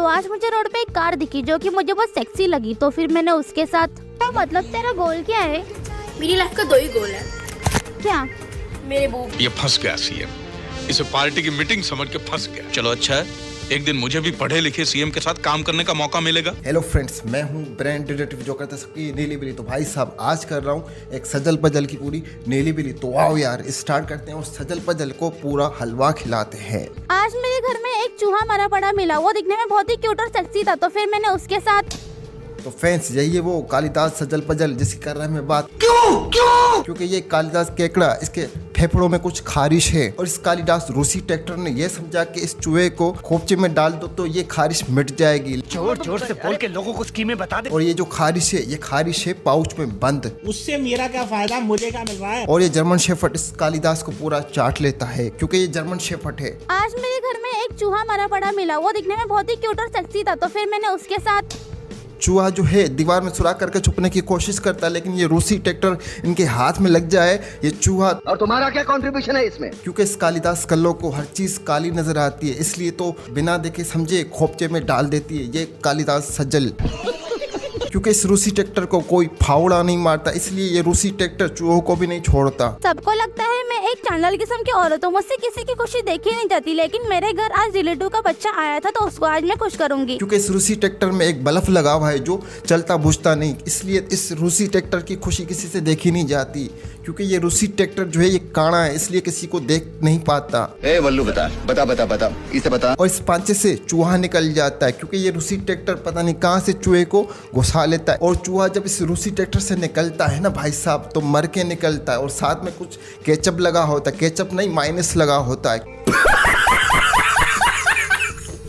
आज मुझे रोड पे एक कार दिखी जो कि मुझे बहुत सेक्सी लगी, तो फिर मैंने उसके साथ। तो मतलब तेरा गोल क्या है? मेरी लाइफ का 2 ही गोल है। क्या? मेरे बूब। ये फंस गया सीएम, इसे पार्टी की मीटिंग समझ के फंस गया। चलो अच्छा है, एक दिन मुझे भी पढ़े लिखे सीएम के साथ काम करने का मौका मिलेगा। हेलो फ्रेंड्स, मैं हूं ब्रांड डिटेक्टिव जो करता सबकी नीली बिली। तो भाई साहब आज कर रहा हूं एक सजल पजल की पूरी नीली बिली। तो आओ यार स्टार्ट करते हैं और सजल पजल को पूरा हलवा खिलाते हैं। आज मेरे घर में एक चूहा मरा पड़ा मिला, वो दिखने में बहुत ही क्यूट और सेक्सी था, तो फिर मैंने उसके साथ। तो फ्रेंड्स यही है वो कालिदास सजल पजल जिसकी कर रहे हैं मैं बात। क्यों? क्योंकि ये कालिदास केकड़ा, इसके फेफड़ों में कुछ खारिश है और इस कालिदास रूसी ट्रैक्टर ने ये समझा कि इस चूहे को खोपचे में डाल दो तो ये खारिश मिट जाएगी। जोर जोर से बोल के लोगों को स्कीमें बता दे। और ये जो खारिश है ये खारिश है पाउच में बंद। उससे मेरा क्या फायदा, मुझे क्या मिल रहा है? और ये जर्मन शेफर्ड इस कालिदास को पूरा चाट लेता है क्योंकि ये जर्मन शेफर्ड है। आज मेरे घर में एक चूहा मरा पड़ा मिला, वो दिखने में बहुत ही क्यूट और सेक्सी था, तो फिर मैंने उसके साथ। चूहा जो है दीवार में सुराख करके छुपने की कोशिश करता है, लेकिन ये रूसी ट्रैक्टर इनके हाथ में लग जाए ये चूहा। और तुम्हारा क्या कंट्रीब्यूशन है इसमें? क्योंकि इस कालिदास कल्लो को हर चीज काली नजर आती है, इसलिए तो बिना देखे समझे खोपचे में डाल देती है ये कालिदास सजल। क्योंकि इस रूसी ट्रैक्टर को कोई फावड़ा नहीं मारता, इसलिए ये रूसी ट्रैक्टर चूहों को भी नहीं छोड़ता। सबको लगता है मैं एक चांडाल किस्म की औरत हूँ, मुझसे किसी की खुशी देखी नहीं जाती, लेकिन मेरे घर आज रिलेटिव का बच्चा आया था तो उसको आज मैं खुश करूंगी। क्योंकि इस रूसी ट्रैक्टर में एक बल्ब लगा हुआ है जो चलता बुझता नहीं, इसलिए इस रूसी ट्रैक्टर की खुशी किसी से देखी नहीं जाती। क्योंकि ये रूसी ट्रैक्टर जो है ये काड़ा है, इसलिए किसी को देख नहीं पाता। ए वल्लू बता बता बता बता इसे बता। और इस पांचे से चूहा निकल जाता है क्योंकि ये रूसी ट्रैक्टर पता नहीं कहां से चूहे को घुसा लेता है। और चूहा जब इस रूसी ट्रैक्टर से निकलता है ना भाई साहब तो मर के निकलता है, और साथ में कुछ केचप लगा होता है, केचप नहीं माइनस लगा होता है।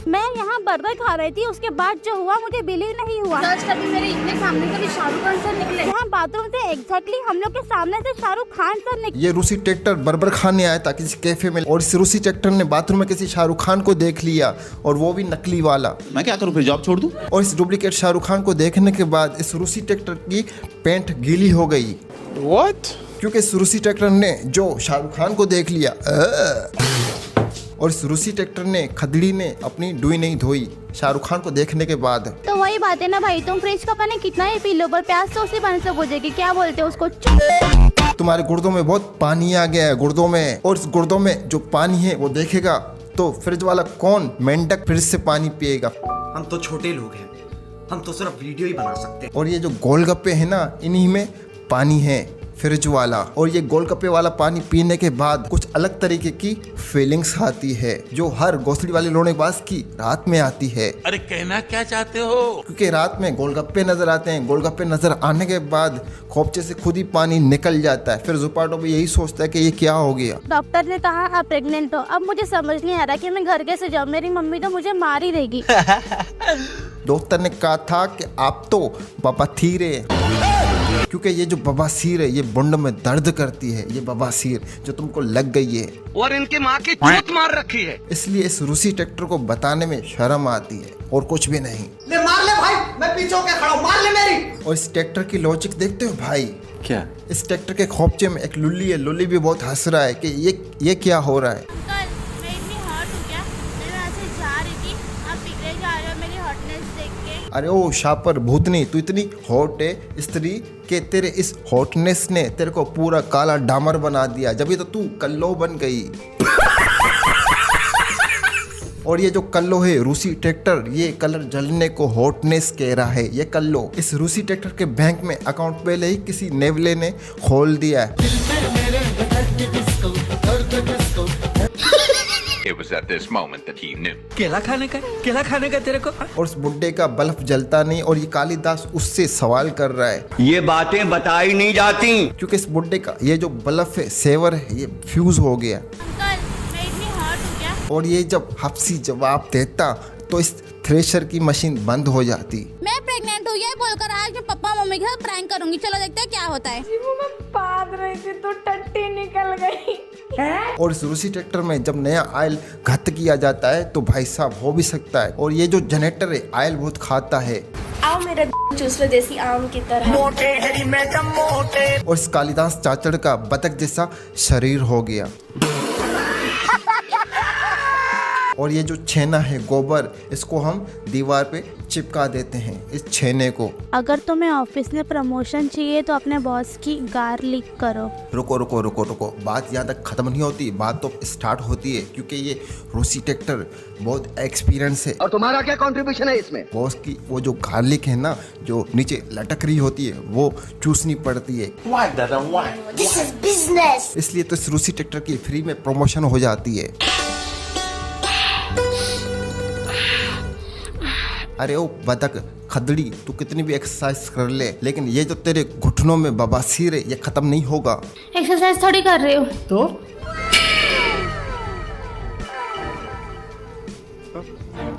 मैं यहाँ बर्गर खा रही थी, उसके बाद जो हुआ मुझे बिलीव नहीं हुआ। आज कभी मेरे इतने सामने से भी शाहरुख खान सर निकले। यहाँ बाथरूम से एग्जैक्टली हम लोग के सामने से शाहरुख खान सर निकले। ये रूसी ट्रैक्टर बर्गर खाने आया था किसी कैफे में, और इस रूसी ट्रैक्टर ने बाथरूम में किसी शाहरुख खान को देख लिया, और वो भी नकली वाला। मैं क्या करूं, फिर जॉब छोड़ दूं? और इस डुप्लीकेट शाहरुख खान को देखने के बाद इस रूसी ट्रैक्टर की पैंट गीली हो गई। What? क्योंकि इस रूसी ट्रैक्टर ने जो शाहरुख खान को देख लिया। और इस रूसी ट्रैक्टर ने खदड़ी ने अपनी डुई नहीं धोई शाहरुख खान को देखने के बाद। तो वही बात है ना भाई, तुम फ्रिज का पानी कितना ही पी लो पर प्यास तो उसी पानी से बुझेगी। क्या बोलते हो उसको? तुम्हारे गुर्दों में बहुत पानी आ गया है गुर्दों में, और इस गुर्दों में जो पानी है वो देखेगा तो फ्रिज वाला कौन मेंढक फ्रिज से पानी पिएगा। हम तो छोटे लोग हैं, हम तो सिर्फ वीडियो ही बना सकते हैं। और ये जो गोलगप्पे है ना इन्हीं में पानी है फ्रिज वाला, और ये गोलगप्पे वाला पानी पीने के बाद कुछ अलग तरीके की फीलिंग्स आती है जो हर घोंसड़ी वाले लोड़ेबाज की रात में आती है। अरे कहना क्या चाहते हो? क्योंकि रात में गोलगप्पे नजर आते हैं, गोलगप्पे नजर आने के बाद खोपचे से खुद ही पानी निकल जाता है। फिर जुपाटो भी यही सोचता है कि ये क्या हो गया। डॉक्टर ने कहा आप प्रेग्नेंट हो। अब मुझे समझ नहीं आ रहा कि मैं घर कैसे जाऊँ, मेरी मम्मी तो मुझे मार ही देगी। डॉक्टर ने कहा था कि आप तो बवासीर है, क्योंकि ये जो बवासीर है ये बुंड में दर्द करती है, ये बवासीर जो तुमको लग गई है और इनकी माँ की चोट मार रखी है। इसलिए इस रूसी ट्रैक्टर को बताने में शर्म आती है और कुछ भी नहीं। ले मार ले भाई, मैं पीछे होके खड़ा हूं, मार ले मेरी। और इस ट्रैक्टर की लॉजिक देखते हो भाई? क्या? इस ट्रैक्टर के खोपचे में एक लुल्ली है, लुल्ली भी बहुत हंस रहा है कि ये क्या हो रहा है। अंकल मैं इतनी हॉट हूँ क्या? मैं वहाँ से जा रही थी, आप पिघले जा रहे हो मेरी हॉटनेस देख के। अरे ओ शापर भूतनी, तू इतनी हॉट है स्त्री के तेरे इस हॉटनेस ने तेरे को पूरा काला डामर बना दिया, जब तो तू कल्लो बन गई। और ये जो कल्लो है रूसी ट्रैक्टर, ये कलर जलने को हॉटनेस कह रहा है। ये कल्लो इस रूसी ट्रैक्टर के बैंक में अकाउंट पहले ही किसी नेवले ने खोल दिया है। It was at this moment that he knew. केला खाने का तेरे को? और उस बुड्ढे का बल्ब जलता नहीं, और ये कालिदास उससे सवाल कर रहा है। ये बातें बताई नहीं जाती क्योंकि इस बुड्ढे का ये जो बल्ब है सेवर है ये फ्यूज हो गया। अंकल मैं इतनी हॉट हूँ क्या? और ये जब हफ्सी जवाब देता तो इस थ्रेशर की मशीन बंद हो जाती। मैं प्रेग्नेंट हूँ ये बोलकर आज मैं पापा मम्मी के साथ प्रैंक करूंगी। चलो देखते हैं क्या होता है। मैं पाद रही थी तो टट्टी निकल गई। और इस रूसी ट्रैक्टर में जब नया ऑयल घट किया जाता है तो भाई साहब हो भी सकता है। और ये जो जनरेटर है ऑयल बहुत खाता है। आओ मेरा चूस लो देसी आम की तरह। मोटे हरी में दम मोटे। और इस कालिदास चाचड़ का बतख जैसा शरीर हो गया। और ये जो छेना है गोबर, इसको हम दीवार पे चिपका देते हैं इस छेने को। अगर तुम्हें ऑफिस में प्रमोशन चाहिए तो अपने बॉस की गार लीक करो। रुको रुको रुको रुको, बात यहाँ तक खत्म नहीं होती, बात तो स्टार्ट होती है, क्योंकि ये रूसी ट्रैक्टर बहुत एक्सपीरियंस है। और तुम्हारा क्या कंट्रीब्यूशन है इसमें? बॉस की वो जो गार्लिक है ना, जो नीचे लटक रही होती है, वो चूसनी पड़ती है। This is business. इसलिए तो इस रूसी ट्रैक्टर की फ्री में प्रमोशन हो जाती है। अरे ओ बतख खदड़ी, तू कितनी भी एक्सरसाइज कर ले, लेकिन ये जो तेरे घुटनों में बवासीर है, ये खत्म नहीं होगा। एक्सरसाइज थोड़ी कर रहे हो तो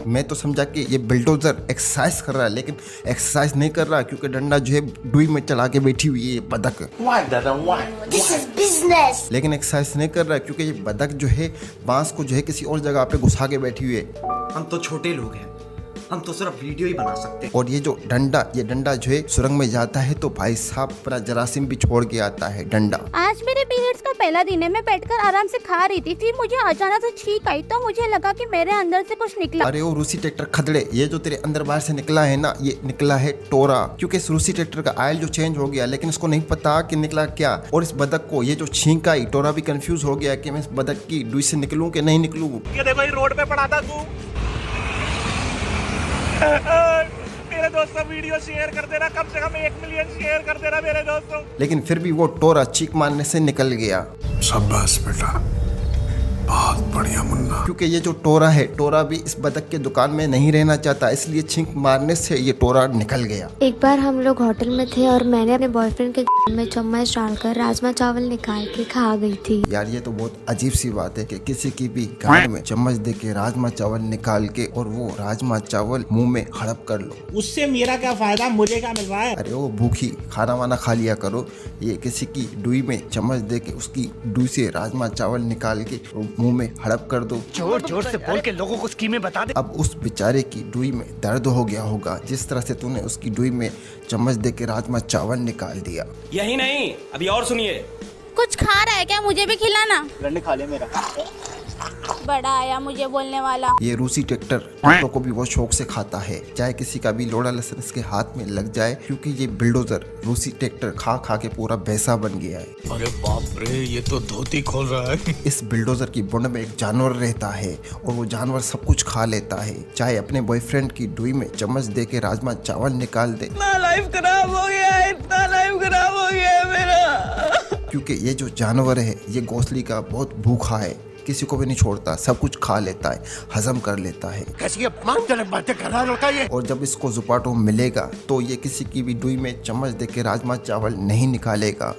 मैं तो समझा कि ये बिल्डोजर एक्सरसाइज कर रहा है, लेकिन एक्सरसाइज नहीं कर रहा, क्योंकि डंडा जो है डुई में चला के बैठी हुई है ये बतख। This is business. लेकिन एक्सरसाइज नहीं कर रहा है, क्योंकि ये बतख जो है बांस को जो है किसी और जगह पे घुसा के बैठी हुई है। हम तो छोटे लोग हैं, हम तो सिर्फ वीडियो ही बना सकते हैं। और ये डंडा जो है सुरंग में जाता है तो भाई साहब अपना जरासीम भी छोड़ के आता है डंडा। आज मेरे पीरियड्स का पहला दिन है। मैं बैठकर आराम से खा रही थी, फिर मुझे अचानक से छींक आई तो मुझे लगा कि मेरे अंदर से कुछ निकला। अरे वो रूसी ट्रैक्टर खदड़े, ये जो तेरे अंदर बाहर से निकला है ना, ये निकला है टोरा, क्योंकि इस रूसी ट्रैक्टर का आयल जो चेंज हो गया, लेकिन इसको नहीं पता कि निकला क्या। और इस बतख को ये जो छींक आई, टोरा भी कंफ्यूज हो गया कि मैं इस बतख की डुई से निकलूं कि नहीं निकलूं। ये देखो ये रोड पे पड़ा था तू। मेरे दोस्तों वीडियो शेयर कर देना, कम से कम 1 मिलियन शेयर कर देना मेरे दोस्तों। लेकिन फिर भी वो टोरा चीख मारने से निकल गया। शाबाश बेटा, बहुत बढ़िया मुन्ना। क्योंकि ये जो टोरा है, टोरा भी इस बतख के दुकान में नहीं रहना चाहता, इसलिए छींक मारने से ये टोरा निकल गया। एक बार हम लोग होटल में थे और मैंने अपने बॉयफ्रेंड के में चम्मच डालकर राजमा चावल निकाल के खा गई थी। यार ये तो बहुत अजीब सी बात है कि किसी की भी गाड़ में चम्मच दे के राजमा चावल निकाल के और वो राजमा चावल मुंह में हड़प कर लो। उससे मेरा क्या फायदा, मुझे क्या मिल रहा है? अरे वो भूखी खाना वाना खा लिया करो, ये किसी की डुई में चम्मच दे के उसकी डुई से राजमा चावल निकाल के मुंह में हड़प कर दो। जोर जोर से बोल के लोगों को स्कीमें बता दे। अब उस बेचारे की डुई में दर्द हो गया होगा, जिस तरह से तूने उसकी डुई में चम्मच दे के राजमा चावल निकाल दिया। यही नहीं, अभी और सुनिए। कुछ खा रहा है क्या? मुझे भी खिलाना। रंड खा ले मेरा। बड़ा आया मुझे बोलने वाला। ये रूसी ट्रैक्टर को भी वो शौक से खाता है, चाहे किसी का भी लोड़ा लहसुन इसके हाथ में लग जाए, क्योंकि ये बिल्डोजर रूसी ट्रैक्टर खा खा के पूरा भैंसा बन गया है। अरे बाप रे, ये तो धोती खोल रहा है। इस बिल्डोजर की बुंड में एक जानवर रहता है और वो जानवर सब कुछ खा लेता है, चाहे अपने बॉयफ्रेंड की डुई में चम्मच दे के राजमा चावल निकाल दे। इतना लाइफ खराब हो गया है, इतना लाइफ खराब हो गया है मेरा। क्योंकि ये जो जानवर है, ये घोंसली का बहुत भूखा है, किसी को भी नहीं छोड़ता, सब कुछ खा लेता है, हजम कर लेता है। कैसी अपमानजनक बातें कर रहा है लड़का ये। और जब इसको जुपाटो मिलेगा तो ये किसी की भी डुई में चम्मच दे के राजमा चावल नहीं निकालेगा।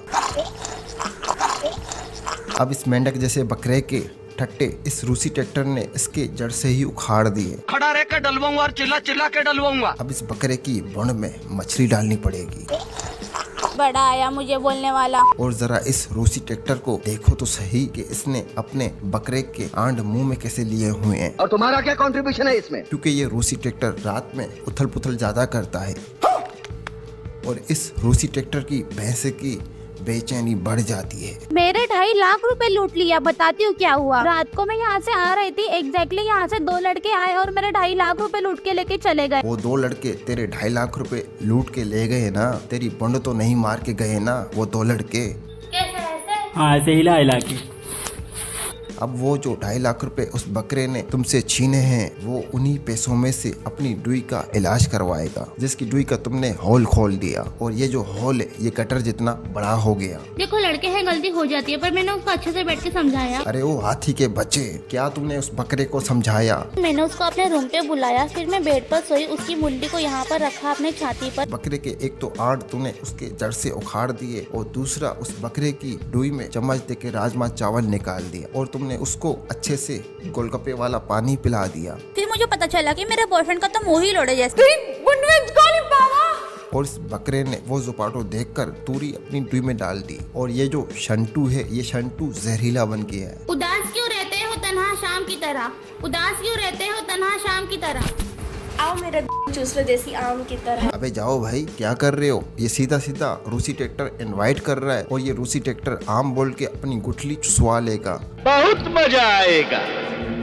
अब इस मेंढक जैसे बकरे के ठट्टे इस रूसी ट्रैक्टर ने इसके जड़ से ही उखाड़ दिए। खड़ा रहकर डलवाऊंगा और चिल्ला चिल्ला के डलवाऊंगा। अब इस बकरे की बुंड में मछली डालनी पड़ेगी। बड़ा आया मुझे बोलने वाला। और जरा इस रूसी ट्रैक्टर को देखो तो सही कि इसने अपने बकरे के आंड मुंह में कैसे लिए हुए हैं। और तुम्हारा क्या कंट्रीब्यूशन है इसमें? क्योंकि ये रूसी ट्रैक्टर रात में उथल पुथल ज्यादा करता है और इस रूसी ट्रैक्टर की भैंसे की बेचैनी बढ़ जाती है। मेरे 2.5 लाख रुपए लूट लिया। बताती हूँ क्या हुआ। रात को मैं यहाँ से आ रही थी, एग्जैक्टली यहाँ से 2 लड़के आए और मेरे 2.5 लाख रुपए लूट के लेके चले गए। वो 2 लड़के तेरे 2.5 लाख रुपए लूट के ले गए ना, तेरी बंड तो नहीं मार के गए ना वो 2 लड़के। हाँ ऐसे हिला हिला के। अब वो जो 2.5 लाख रुपए उस बकरे ने तुमसे छीने हैं, वो उन्हीं पैसों में से अपनी डुई का इलाज करवाएगा, जिसकी डुई का तुमने होल खोल दिया। और ये जो होल है, ये गटर जितना बड़ा हो गया। देखो लड़के हैं, गलती हो जाती है, पर मैंने उसको अच्छे से बैठ के समझाया। अरे वो हाथी के बच्चे, क्या तुमने उस बकरे को समझाया? मैंने उसको अपने रूम पे बुलाया, फिर मैं बेड पर सोई, उसकी मुंडी को यहाँ पर रखा अपने छाती पर। बकरे के एक तो आड़ तूने उसके जड़ से उखाड़ दिए और दूसरा उस बकरे की डुई में चम्मच दे के राजमा चावल निकाल दिया और तुमने उसको अच्छे से गोलगप्पे वाला पानी पिला दिया। फिर मुझे पता चला कि मेरे बॉयफ्रेंड का तो मुंह ही लोड़े जैसे। और इस बकरे ने वो जुपाटो देखकर तूरी अपनी डुई में डाल दी। और ये जो शंटू है, ये शंटू जहरीला बन गया है। उदास क्यों रहते हो तन्हा शाम की तरह, उदास क्यों रहते हो तन्हा शाम की तरह। आओ मेरा चूस लो देसी आम की तरह। अबे जाओ भाई, क्या कर रहे हो? ये सीधा सीधा रूसी ट्रैक्टर इनवाइट कर रहा है और ये रूसी ट्रैक्टर आम बोल के अपनी गुठली चुसवा लेगा। बहुत मजा आएगा।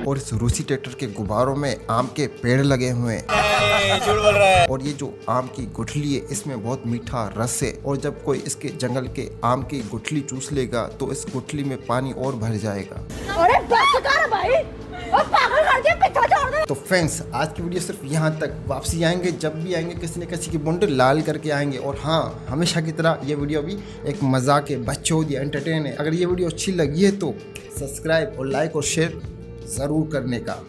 और इस रूसी ट्रैक्टर के गुब्बारों में आम के पेड़ लगे हुए हैं और ये जो आम की गुठली है इसमें बहुत मीठा रस है और जब कोई इसके जंगल के आम की गुठली चूस लेगा तो इस गुठली में पानी और भर जाएगा। अरे बस कर भाई, ओ पागल कर दिया, पीछे छोड़ दे। तो फ्रेंड्स आज की वीडियो सिर्फ यहाँ तक। वापसी आएंगे, जब भी आएंगे किसी न किसी की मुंड लाल करके आएंगे। और हाँ, हमेशा की तरह ये वीडियो भी एक मजाक है, बच्चों दिया एंटरटेन है। अगर ये वीडियो अच्छी लगी है तो सब्सक्राइब और लाइक और शेयर ज़रूर करने का।